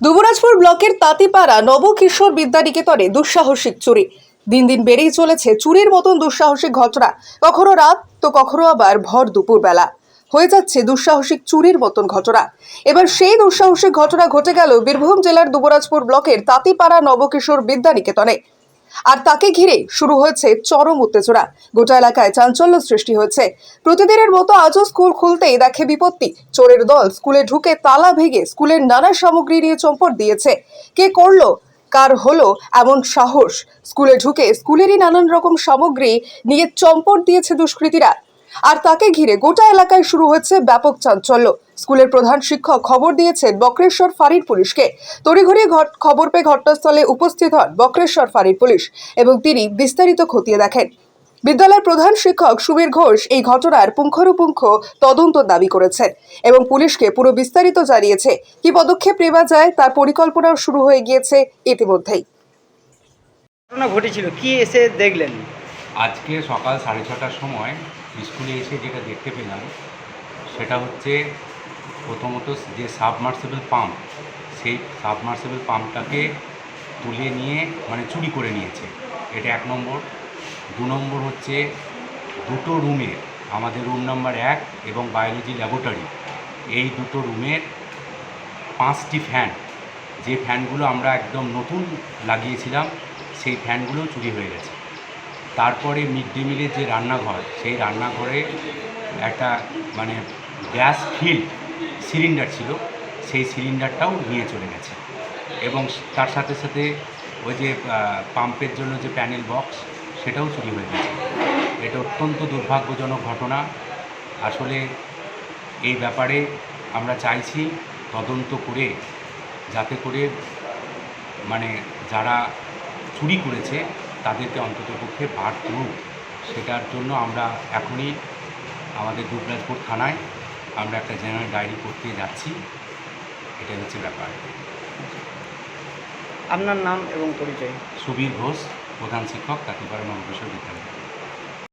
দুবরাজপুর ব্লকের তাঁতিপাড়া নবকিশোর বিদ্যানিকেতনে দুঃসাহসিক চুরি। দিন দিন বেড়েই চলেছে চুরির মতন দুঃসাহসিক ঘটনা। কখনো রাত তো কখনো আবার ভর দুপুর বেলা হয়ে যাচ্ছে দুঃসাহসিক চুরির মতন ঘটনা। এবার সেই দুঃসাহসিক ঘটনা ঘটে গেল বীরভূম জেলার দুবরাজপুর ব্লকের তাঁতিপাড়া নবকিশোর বিদ্যানিকেতনে। আর তাকে ঘিরে শুরু হয়েছে চরম উত্তেজনা। গোটা এলাকায় চাঞ্চল্য সৃষ্টি হয়েছে। প্রতিদিনের মতো আজও স্কুল খুলতেই দেখে বিপত্তি। চোরের দল স্কুলে ঢুকে তালা ভেঙে স্কুলের নানা সামগ্রী নিয়ে চম্পট দিয়েছে। কে করলো, কার হলো এমন সাহস? স্কুলে ঢুকে স্কুলেরই নানান রকম সামগ্রী নিয়ে চম্পট দিয়েছে দুষ্কৃতীরা। আর তাকে ঘিরে গোটা এলাকায় শুরু হয়েছে ব্যাপক চাঞ্চল্য। স্কুলের প্রধান শিক্ষক খবর দিয়েছেন বক্রেশ্বর ফাঁড়ির পুলিশকে। তড়িঘড়ি খবর পেয়ে ঘটনাস্থলে উপস্থিত হন বক্রেশ্বর ফাঁড়ির পুলিশ এবং তিনি বিস্তারিত খতিয়ে দেখেন। বিদ্যালয়ের প্রধান শিক্ষক সুবীর ঘোষ এই ঘটনার পুঙ্খানুপুঙ্খ তদন্ত দাবি করেছেন এবং পুলিশকে পুরো বিস্তারিত জানিয়েছে। কি পদক্ষেপ নেওয়া যায় তার পরিকল্পনাও শুরু হয়ে গিয়েছে ইতিমধ্যেই। ঘটনা ঘটেছিল কি এসে দেখলেন? আজকে সকাল 6:30টার সময় স্কুলে এসে যেটা দেখতে পেলাম সেটা হচ্ছে প্রথমত যে সাবমার্সিবল পাম্প, সেই সাবমার্সিবল পাম্পটাকে তুলে নিয়ে চুরি করে নিয়েছে। এটা 1 নম্বর। 2 নম্বর হচ্ছে দুটো রুমের, আমাদের রুম নাম্বার 1 এবং বায়োলজি ল্যাবরেটরি, এই দুটো রুমের 5টি ফ্যান, যে ফ্যানগুলো আমরা একদম নতুন লাগিয়েছিলাম, সেই ফ্যানগুলো চুরি হয়ে গেছে। তারপরে মিড ডে মিলের যে রান্নাঘর, সেই রান্নাঘরে একটা গ্যাস ফিল্ড সিলিন্ডার ছিল, সেই সিলিন্ডারটাও নিয়ে চলে গেছে। এবং তার সাথে সাথে ওই যে পাম্পের জন্য যে প্যানেল বক্স, সেটাও চুরি হয়ে গেছে। এটা অত্যন্ত দুর্ভাগ্যজনক ঘটনা। আসলে এই ব্যাপারে আমরা চাইছি তদন্ত করে, যাতে করে যারা চুরি করেছে তাদেরকে অন্ততপক্ষে বার করুক। সেটার জন্য আমরা এখনই আমাদের দুবরাজপুর থানায় আমরা একটা জেনারেল ডায়েরি করতে যাচ্ছি। এটাই হচ্ছে ব্যাপার। আপনার নাম এবং পরিচয়? সুবীর ঘোষ, প্রধান শিক্ষক, তাঁতিপাড়া নবকিশোর বিদ্যালয়।